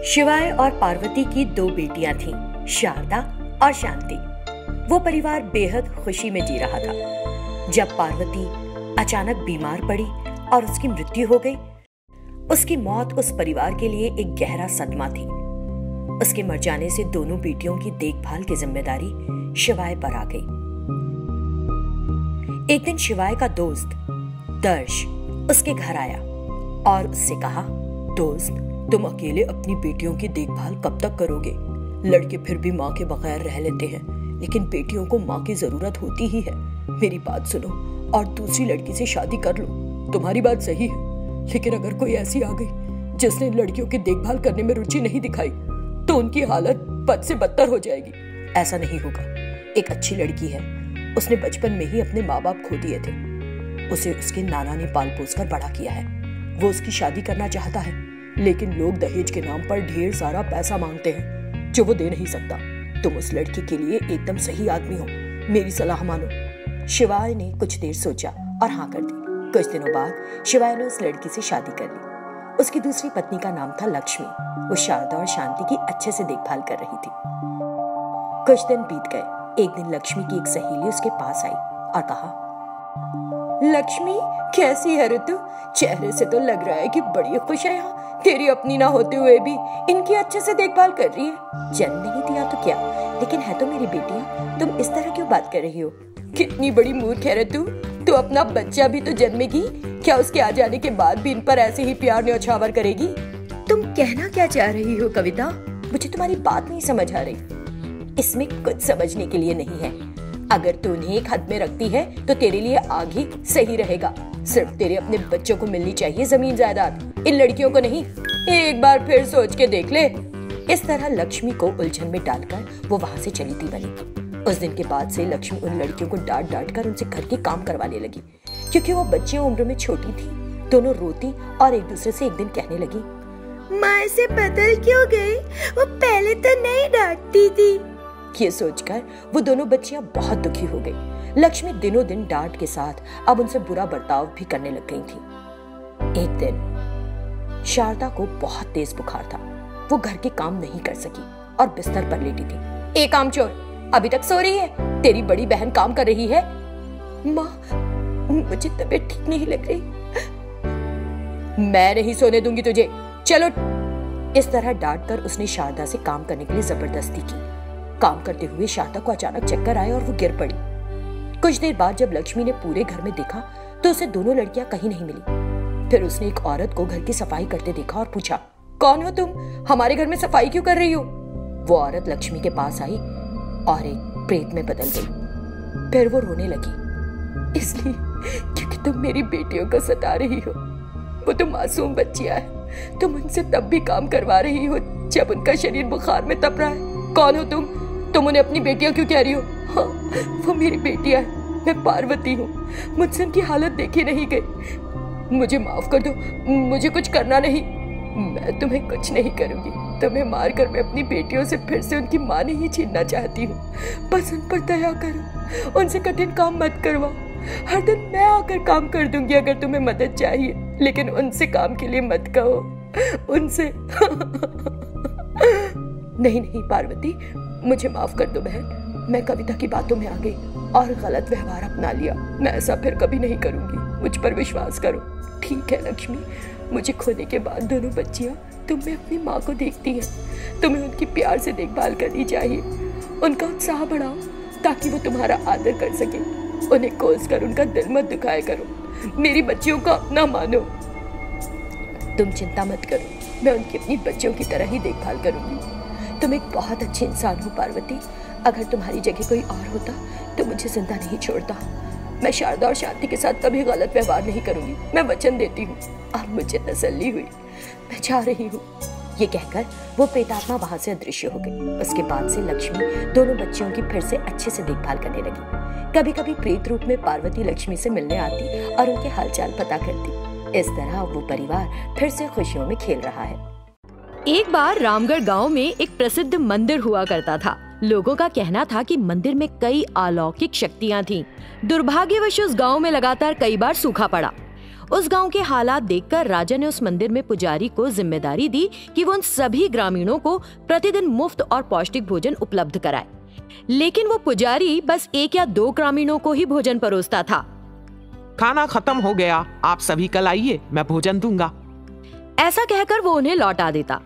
शिवाय और पार्वती की दो बेटियां थीं, शारदा और शांति। वो परिवार बेहद खुशी में जी रहा था। जब पार्वती अचानक बीमार पड़ी और उसकी मृत्यु हो गई, उसकी मौत उस परिवार के लिए एक गहरा सदमा थी। उसके मर जाने से दोनों बेटियों की देखभाल की जिम्मेदारी शिवाय पर आ गई। एक दिन शिवाय का दोस्त दर्श उसके घर आया और उससे कहा, दोस्त, तुम अकेले अपनी बेटियों की देखभाल कब तक करोगे? लड़के फिर भी माँ के बगैर रह लेते हैं, लेकिन बेटियों को माँ की जरूरत होती ही है। मेरी बात सुनो और दूसरी लड़की से शादी कर लो। तुम्हारी बात सही है, लेकिन अगर कोई ऐसी आ गई जिसने लड़कियों की देखभाल करने में रुचि नहीं दिखाई, तो उनकी हालत बद से बदतर हो जाएगी। ऐसा नहीं होगा। एक अच्छी लड़की है, उसने बचपन में ही अपने माँ बाप खो दिए थे। उसे उसके नाना ने पाल पोस कर बड़ा किया है। वो उसकी शादी करना चाहता है, लेकिन लोग दहेज के नाम पर ढेर सारा पैसा मांगते हैं जो वो दे नहीं सकता। तुम उस लड़की के लिए एकदम सही आदमी हो, मेरी सलाह मानो। शिवाय ने कुछ देर सोचा और हाँ कर दी। कुछ दिनों बाद शिवाय ने उस लड़की से शादी कर ली। उसकी दूसरी पत्नी का नाम था लक्ष्मी। वो शारदा और शांति की अच्छे से देखभाल कर रही थी। कुछ दिन बीत गए। एक दिन लक्ष्मी की एक सहेली उसके पास आई और कहा, लक्ष्मी, कैसी है ऋतु? चेहरे से तो लग रहा है कि बड़ी खुश है। यहाँ तेरी अपनी ना होते हुए भी इनकी अच्छे से देखभाल कर रही है। जन्म नहीं दिया तो क्या, लेकिन है तो मेरी बेटियां। तुम इस तरह क्यों बात कर रही हो? कितनी बड़ी मूर्ख है ऋतु। तू अपना बच्चा भी तो जन्मेगी, क्या उसके आ जाने के बाद भी इन पर ऐसे ही प्यार न्यौछावर करेगी? तुम कहना क्या चाह रही हो कविता? मुझे तुम्हारी बात नहीं समझ आ रही। इसमें कुछ समझने के लिए नहीं है। अगर तू उन्हें एक हद में रखती है तो तेरे लिए आगे सही रहेगा। सिर्फ तेरे अपने बच्चों को मिलनी चाहिए जमीन जायदाद, इन लड़कियों को नहीं। एक बार फिर सोच के देख ले। इस तरह लक्ष्मी को उलझन में डालकर वो वहां से चली थी बनी। उस दिन के बाद से लक्ष्मी उन लड़कियों को डांट डांट कर उनसे घर के काम करवाने लगी, क्योंकि वो बच्चियों उम्र में छोटी थी। दोनों रोती और एक दूसरे से एक दिन कहने लगी, माँ ऐसे बदल क्यों गई? वो पहले तो नहीं डांटती थी। ये सोचकर वो दोनों बच्चियां बहुत दुखी हो गई। लक्ष्मी दिनों दिन डांट के साथ अब उनसे बुरा बर्ताव भी करने लग गई थी। एक दिन शारदा को बहुत तेज बुखार था। वो घर के काम नहीं कर सकी और बिस्तर पर लेटी थी। एक कामचोर, अभी तक सो रही है? तेरी बड़ी बहन काम कर रही है। माँ, मुझे तबीयत ठीक नहीं लग रही। मैं नहीं सोने दूंगी तुझे, चलो। इस तरह डांट कर उसने शारदा से काम करने के लिए जबरदस्ती की। काम करते हुए शारदा को अचानक चक्कर आए और वो गिर पड़ी। कुछ देर बाद जब लक्ष्मी ने पूरे घर में देखा तो उसे दोनों लड़कियां कहीं नहीं मिली। फिर उसने एक औरत को घर की सफाई करते देखा और पूछा, कौन हो तुम? हमारे घर में सफाई क्यों कर रही हो? वो औरत लक्ष्मी के पास आई और एक प्रेत में बदल गई। फिर वो रोने लगी, इसलिए क्योंकि तुम मेरी बेटियों को सता रही हो। वो तो मासूम बच्चियां हैं। तुम उनसे तब भी काम करवा रही हो जब उनका शरीर बुखार में तप रहा है। कौन हो तुम? तुम उन्हें अपनी बेटियां क्यों कह रही हो? हाँ, वो मेरी बेटियां हैं। मैं पार्वती हूँ। मुझसे उनकी हालत देखी नहीं गई। मुझे माफ कर दो, मुझे कुछ करना नहीं। मैं तुम्हें कुछ नहीं करूंगी। तुम्हें मारकर मैं अपनी बेटियों से फिर से उनकी मां नहीं छीनना चाहती हूँ। बस उन पर दया करो, उनसे कठिन काम मत करवाओ। हर दिन मैं आकर काम कर दूंगी अगर तुम्हें मदद चाहिए, लेकिन उनसे काम के लिए मत कहो। उनसे नहीं नहीं पार्वती, मुझे माफ कर दो बहन। मैं कविता की बातों में आ गई और गलत व्यवहार अपना लिया। मैं ऐसा फिर कभी नहीं करूंगी। मुझ पर विश्वास करो। ठीक है लक्ष्मी, मुझे खोने के बाद दोनों बच्चियां तुम्हें अपनी माँ को देखती हैं। तुम्हें उनकी प्यार से देखभाल करनी चाहिए। उनका उत्साह बढ़ाओ ताकि वो तुम्हारा आदर कर सके। उन्हें कोस कर उनका दिल मत दुखाया करो। मेरी बच्चियों को अपना मानो। तुम चिंता मत करो, मैं उनकी अपनी बच्चियों की तरह ही देखभाल करूंगी। तुम एक बहुत अच्छी इंसान हो पार्वती। अगर तुम्हारी जगह कोई और होता तो मुझे जिंदा नहीं छोड़ता। मैं शारदा और शांति के साथ कभी गलत व्यवहार नहीं करूंगी। मैं वचन देती हूँ। अब मुझे तसल्ली हुई, मैं जा रही हूँ। ये कहकर वो प्रेतात्मा वहां से अदृश्य हो गई। उसके बाद से लक्ष्मी दोनों बच्चियों की फिर से अच्छे से देखभाल करने लगी। कभी कभी प्रेत रूप में पार्वती लक्ष्मी से मिलने आती और उनके हालचाल पता करती। इस तरह वो परिवार फिर से खुशियों में खेल रहा है। एक बार रामगढ़ गांव में एक प्रसिद्ध मंदिर हुआ करता था। लोगों का कहना था कि मंदिर में कई अलौकिक शक्तियां थीं। दुर्भाग्यवश उस गांव में लगातार कई बार सूखा पड़ा। उस गांव के हालात देखकर राजा ने उस मंदिर में पुजारी को जिम्मेदारी दी कि वो उन सभी ग्रामीणों को प्रतिदिन मुफ्त और पौष्टिक भोजन उपलब्ध कराए। लेकिन वो पुजारी बस 1 या 2 ग्रामीणों को ही भोजन परोसता था। खाना खत्म हो गया, आप सभी कल आइए, मैं भोजन दूंगा। ऐसा कहकर वो उन्हें लौटा देता।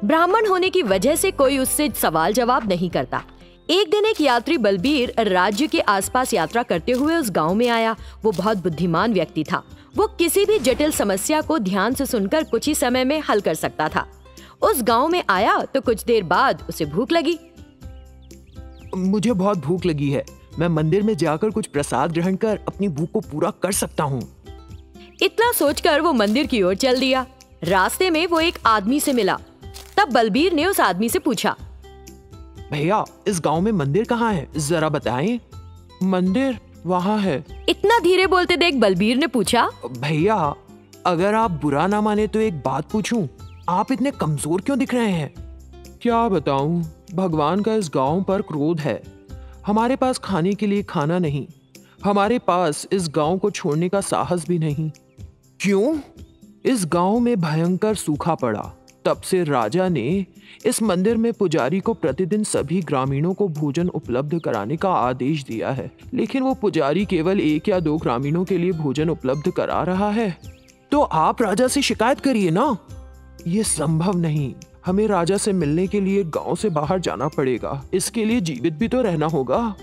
ब्राह्मण होने की वजह से कोई उससे सवाल जवाब नहीं करता। एक दिन एक यात्री बलबीर राज्य के आसपास यात्रा करते हुए उस गांव में आया। वो बहुत बुद्धिमान व्यक्ति था। वो किसी भी जटिल समस्या को ध्यान से सुनकर कुछ ही समय में हल कर सकता था। उस गांव में आया तो कुछ देर बाद उसे भूख लगी। मुझे बहुत भूख लगी है, मैं मंदिर में जाकर कुछ प्रसाद ग्रहण कर अपनी भूख को पूरा कर सकता हूँ। इतना सोचकर वो मंदिर की ओर चल दिया। रास्ते में वो एक आदमी से मिला। तब बलबीर ने उस आदमी से पूछा, भैया इस गांव में मंदिर कहाँ है, जरा बताएं। मंदिर वहाँ है। इतना धीरे बोलते देख बलबीर ने पूछा, भैया अगर आप बुरा ना माने तो एक बात पूछूं, आप इतने कमजोर क्यों दिख रहे हैं? क्या बताऊं, भगवान का इस गांव पर क्रोध है। हमारे पास खाने के लिए खाना नहीं, हमारे पास इस गांव को छोड़ने का साहस भी नहीं। क्यों? इस गांव में भयंकर सूखा पड़ा। तब से राजा ने इस मंदिर में पुजारी को प्रतिदिन सभी ग्रामीणों को भोजन उपलब्ध कराने का आदेश दिया है, लेकिन वो पुजारी केवल 1 या 2 ग्रामीणों के लिए भोजन उपलब्ध करा रहा है। तो आप राजा से शिकायत करिए ना। ये संभव नहीं, हमें राजा से मिलने के लिए गांव से बाहर जाना पड़ेगा। इसके लिए जीवित भी तो रहना होगा।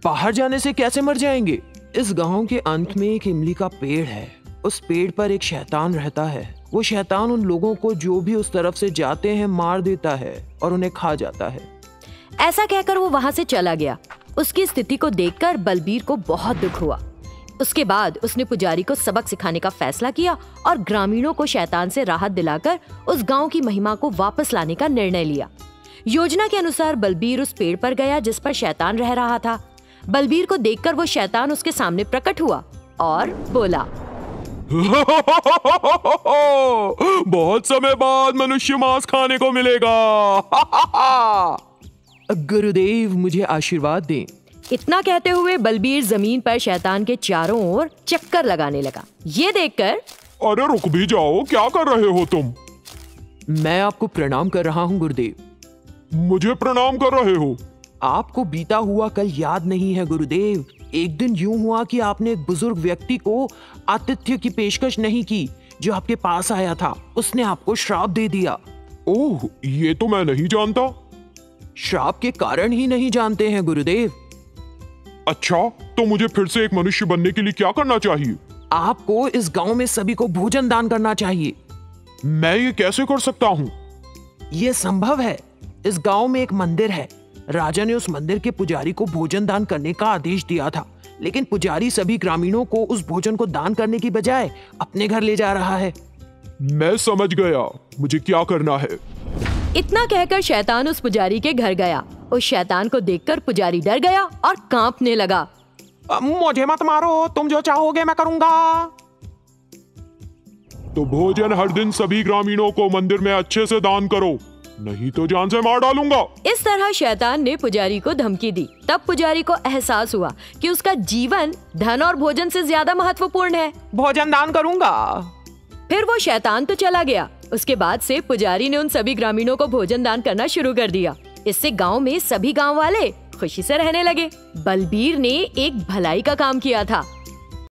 बाहर जाने से कैसे मर जाएंगे? इस गांव के अंत में एक इमली का पेड़ है। उस पेड़ पर एक शैतान रहता है। वो शैतान उन लोगों को जो भी उस तरफ से जाते हैं मार देता है और उन्हें खा जाता है। ऐसा कहकर वो वहाँ से चला गया। उसकी स्थिति को देखकर बलबीर को बहुत दुख हुआ। उसके बाद उसने पुजारी को सबक सिखाने का फैसला किया और ग्रामीणों को शैतान से राहत दिलाकर उस गांव की महिमा को वापस लाने का निर्णय लिया। योजना के अनुसार बलबीर उस पेड़ पर गया जिस पर शैतान रह रहा था। बलबीर को देखकर वो शैतान उसके सामने प्रकट हुआ और बोला, बहुत समय बाद मनुष्य मांस खाने को मिलेगा। गुरुदेव मुझे आशीर्वाद दें। इतना कहते हुए बलबीर जमीन पर शैतान के चारों ओर चक्कर लगाने लगा। ये देखकर, अरे रुक भी जाओ, क्या कर रहे हो तुम? मैं आपको प्रणाम कर रहा हूँ गुरुदेव। मुझे प्रणाम कर रहे हो? आपको बीता हुआ कल याद नहीं है गुरुदेव? एक दिन यूं हुआ कि आपने एक बुजुर्ग व्यक्ति को आतिथ्य की पेशकश नहीं की जो आपके पास आया था। उसने आपको श्राप दे दिया। ओह, ये तो मैं नहीं जानता। श्राप के कारण ही नहीं जानते हैं गुरुदेव। अच्छा, तो मुझे फिर से एक मनुष्य बनने के लिए क्या करना चाहिए? आपको इस गांव में सभी को भोजन दान करना चाहिए। मैं ये कैसे कर सकता हूँ? ये संभव है। इस गांव में एक मंदिर है। राजा ने उस मंदिर के पुजारी को भोजन दान करने का आदेश दिया था, लेकिन पुजारी सभी ग्रामीणों को उस भोजन को दान करने की बजाय अपने घर ले जा रहा है। मैं समझ गया, मुझे क्या करना है। इतना कहकर शैतान उस पुजारी के घर गया। उस शैतान को देखकर पुजारी डर गया और कांपने लगा। मुझे मत मारो, तुम जो चाहोगे मैं करूंगा। तो भोजन हर दिन सभी ग्रामीणों को मंदिर में अच्छे से दान करो, नहीं तो जान से मार डालूंगा। इस तरह शैतान ने पुजारी को धमकी दी। तब पुजारी को एहसास हुआ कि उसका जीवन धन और भोजन से ज्यादा महत्वपूर्ण है। भोजन दान करूंगा। फिर वो शैतान तो चला गया। उसके बाद से पुजारी ने उन सभी ग्रामीणों को भोजन दान करना शुरू कर दिया। इससे गांव में सभी गांव वाले खुशी से रहने लगे। बलबीर ने एक भलाई का काम किया था।